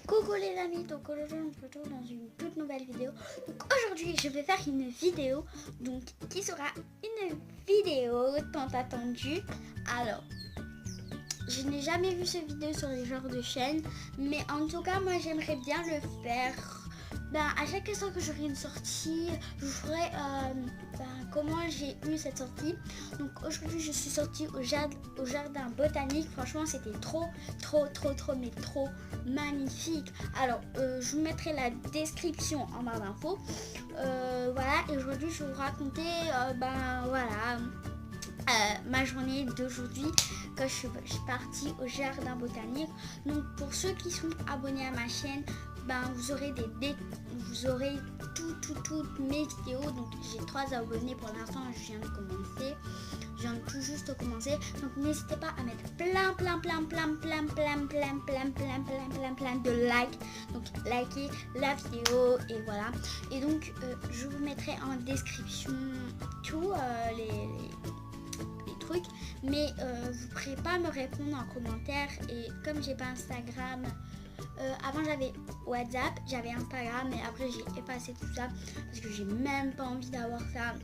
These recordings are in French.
Coucou les amis, donc aujourd'hui on se retrouve dans une toute nouvelle vidéo. Donc aujourd'hui je vais faire une vidéo donc qui sera une vidéo tant attendue. Alors je n'ai jamais vu cette vidéo sur les genres de chaînes, mais en tout cas moi j'aimerais bien le faire. À chaque fois que j'aurai une sortie, je vous ferai comment j'ai eu cette sortie. Donc aujourd'hui je suis sortie au jardin botanique. Franchement c'était trop magnifique. Alors je vous mettrai la description en barre d'infos. Voilà, et aujourd'hui je vais vous raconter ma journée d'aujourd'hui quand je suis partie au jardin botanique. Donc pour ceux qui sont abonnés à ma chaîne, vous aurez toutes mes vidéos. Donc j'ai 3 abonnés pour l'instant, je viens tout juste de commencer. Donc n'hésitez pas à mettre plein de likes. Donc likez la vidéo et voilà. Et donc je vous mettrai en description tous les trucs, mais vous ne pourrez pas me répondre en commentaire. Et comme j'ai pas Instagram, avant j'avais WhatsApp, j'avais Instagram, mais après j'ai effacé tout ça parce que j'ai même pas envie d'avoir ça.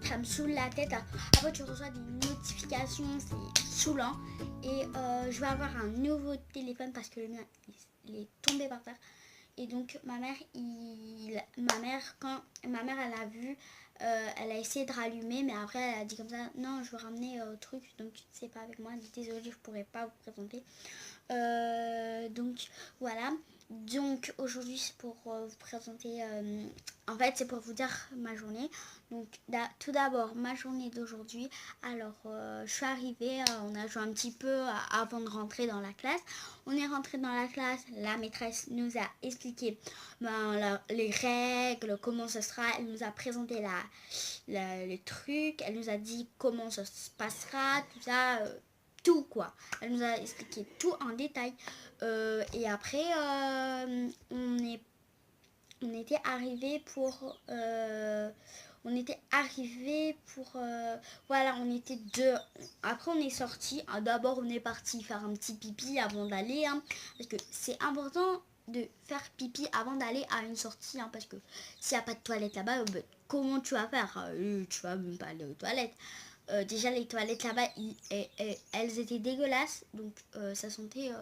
Ça me saoule la tête. Après tu reçois des notifications, c'est saoulant. Et je vais avoir un nouveau téléphone parce que le mien il est tombé par terre. Et donc ma mère elle a vu, elle a essayé de rallumer, mais après elle a dit comme ça, non je veux ramener au truc, donc c'est pas avec moi, désolée je pourrais pas vous présenter. Donc voilà, donc aujourd'hui c'est pour vous présenter, en fait c'est pour vous dire ma journée. Donc tout d'abord ma journée d'aujourd'hui. Alors je suis arrivée, on a joué un petit peu avant de rentrer dans la classe. On est rentré dans la classe, la maîtresse nous a expliqué les règles, comment ce sera. Elle nous a présenté les trucs, elle nous a dit comment ça se passera, tout ça, tout quoi. Elle nous a expliqué tout en détail. Et après on était arrivé pour voilà, on était deux. Après on est sorti. D'abord on est parti faire un petit pipi avant d'aller, parce que c'est important de faire pipi avant d'aller à une sortie, parce que s'il n'y a pas de toilette là-bas, comment tu vas faire? Tu vas même pas aller aux toilettes. Déjà les toilettes là-bas elles étaient dégueulasses, donc ça sentait,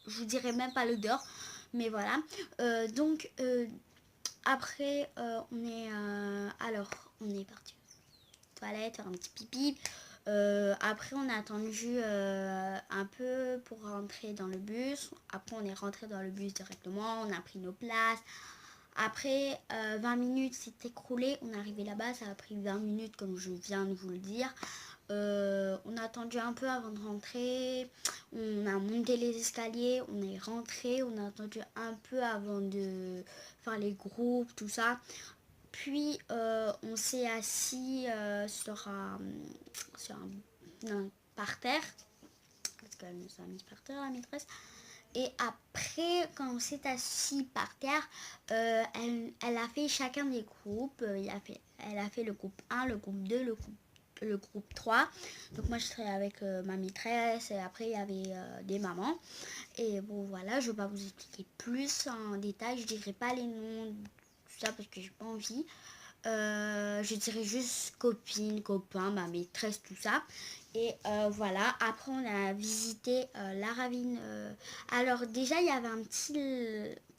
je vous dirais même pas l'odeur, mais voilà. Donc après on est parti aux toilettes, faire un petit pipi. Après on a attendu un peu pour rentrer dans le bus. Après on est rentré dans le bus directement, on a pris nos places. Après 20 minutes s'est écroulé, on est arrivé là-bas, ça a pris 20 minutes comme je viens de vous le dire. On a attendu un peu avant de rentrer, on a monté les escaliers, on est rentré, on a attendu un peu avant de faire les groupes, tout ça. Puis on s'est assis par terre, parce qu'elle nous a mis par terre la maîtresse. Et après, quand on s'est assis par terre, elle a fait chacun des groupes. Elle a fait le groupe 1, le groupe 2, le groupe 3. Donc moi je serais avec ma maîtresse, et après il y avait des mamans. Et bon voilà, je ne vais pas vous expliquer plus en détail, je dirai pas les noms, tout ça parce que j'ai pas envie. Je dirais juste copine, copain, ma maîtresse, tout ça. Et voilà, après on a visité la ravine. Alors déjà il y avait un petit,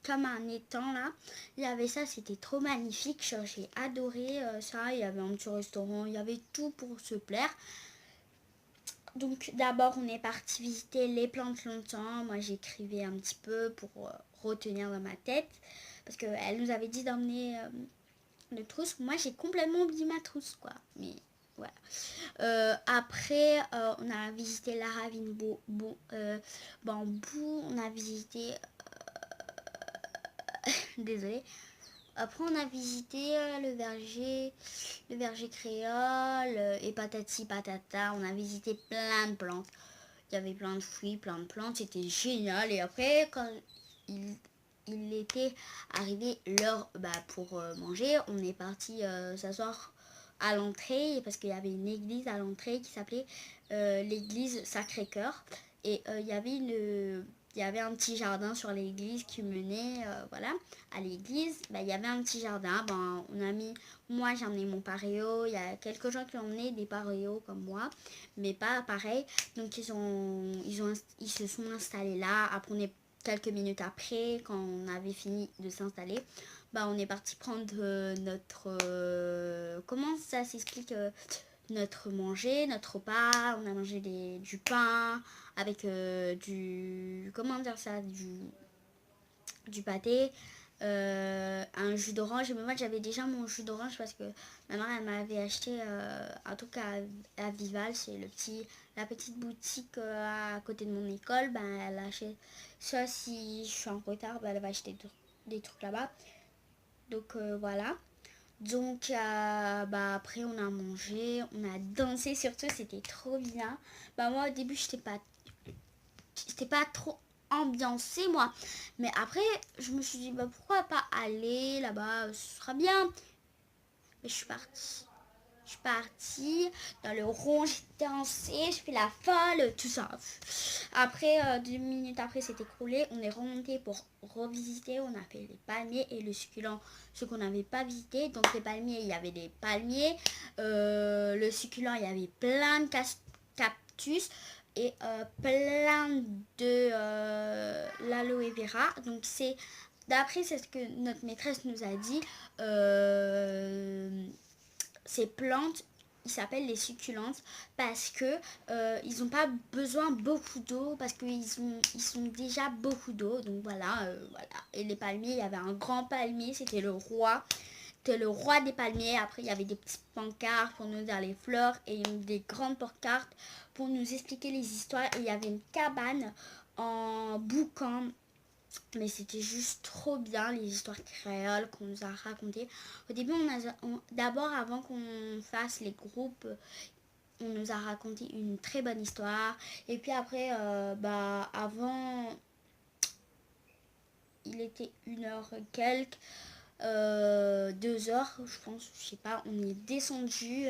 comme un étang là, il y avait ça, c'était trop magnifique, j'ai adoré ça. Il y avait un petit restaurant, il y avait tout pour se plaire. Donc d'abord on est parti visiter les plantes longtemps. Moi j'écrivais un petit peu pour retenir dans ma tête, parce qu'elle nous avait dit d'emmener de trousse. Moi j'ai complètement oublié ma trousse quoi, mais voilà. Après on a visité la ravine bambou, on a visité désolée. Après on a visité le verger créole, et patati patata. On a visité plein de plantes, il y avait plein de fruits, plein de plantes, c'était génial. Et après quand il était arrivé l'heure pour manger, on est parti s'asseoir à l'entrée, parce qu'il y avait une église à l'entrée qui s'appelait l'église Sacré-Cœur. Et il y avait il y avait un petit jardin sur l'église qui menait, voilà, à l'église. Bah, il y avait un petit jardin. Ben, on a mis, moi j'ai emmené mon paréo. Il y a quelques gens qui ont emmené des paréos comme moi, mais pas pareil. Donc ils se sont installés là. Après, quelques minutes après, quand on avait fini de s'installer, bah, on est parti prendre notre, comment ça s'explique, notre manger, notre repas. On a mangé du pain avec comment dire ça, du pâté, un jus d'orange. Mais moi j'avais déjà mon jus d'orange parce que ma mère elle m'avait acheté un truc à Vival, c'est la petite boutique à côté de mon école. Ben elle achète ça, si je suis en retard, ben, elle va acheter des trucs là-bas. Donc voilà. Donc bah après on a mangé, on a dansé, surtout c'était trop bien. Bah moi au début j'étais pas trop ambiancée moi, mais après je me suis dit bah pourquoi pas aller là-bas, ce sera bien. Mais je suis partie dans le rond, j'ai dansé, je fais la folle, tout ça. Après 2 minutes après c'est écroulé, on est remonté pour revisiter. On a fait les palmiers et le succulent, ce qu'on n'avait pas visité. Donc les palmiers, il y avait des palmiers, le succulent, il y avait plein de cactus et plein de l'aloe vera. Donc c'est d'après c'est ce que notre maîtresse nous a dit, ces plantes, ils s'appellent les succulentes parce que ils n'ont pas besoin beaucoup d'eau, parce qu'ils sont déjà beaucoup d'eau. Donc voilà, voilà. Et les palmiers, il y avait un grand palmier, c'était le roi. C'était le roi des palmiers. Après, il y avait des petites pancartes pour nous dire les fleurs et des grandes pancartes pour nous expliquer les histoires. Et il y avait une cabane en boucan. Mais c'était juste trop bien, les histoires créoles qu'on nous a racontées. Au début, d'abord, avant qu'on fasse les groupes, on nous a raconté une très bonne histoire. Et puis après, bah, avant, il était 1 heure quelques, 2 heures, je pense, je sais pas. On est descendu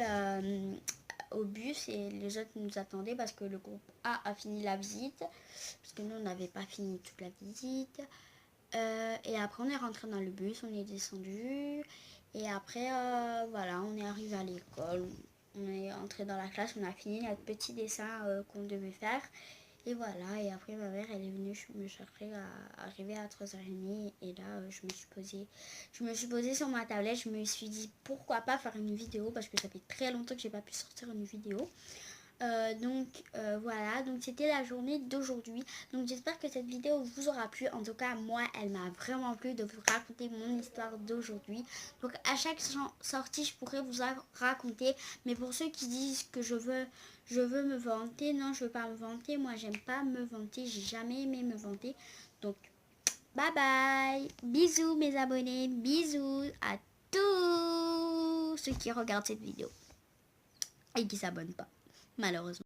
au bus et les autres nous attendaient parce que le groupe A fini la visite. Parce que nous, on n'avait pas fini toute la visite. Et après on est rentré dans le bus, on est descendu. Et après voilà, on est arrivé à l'école. On est entré dans la classe, on a fini notre petit dessin qu'on devait faire. Et voilà, et après ma mère elle est venue me chercher à arriver à 3h30. Et là je me suis posée sur ma tablette. Je me suis dit pourquoi pas faire une vidéo, parce que ça fait très longtemps que j'ai pas pu sortir une vidéo. Donc voilà, donc c'était la journée d'aujourd'hui. Donc j'espère que cette vidéo vous aura plu. En tout cas moi elle m'a vraiment plu de vous raconter mon histoire d'aujourd'hui. Donc à chaque sortie je pourrais vous raconter. Mais pour ceux qui disent que je veux me vanter, non, je veux pas me vanter. Moi j'aime pas me vanter, j'ai jamais aimé me vanter. Donc bye bye, bisous mes abonnés, bisous à tous ceux qui regardent cette vidéo et qui s'abonnent pas, malheureusement.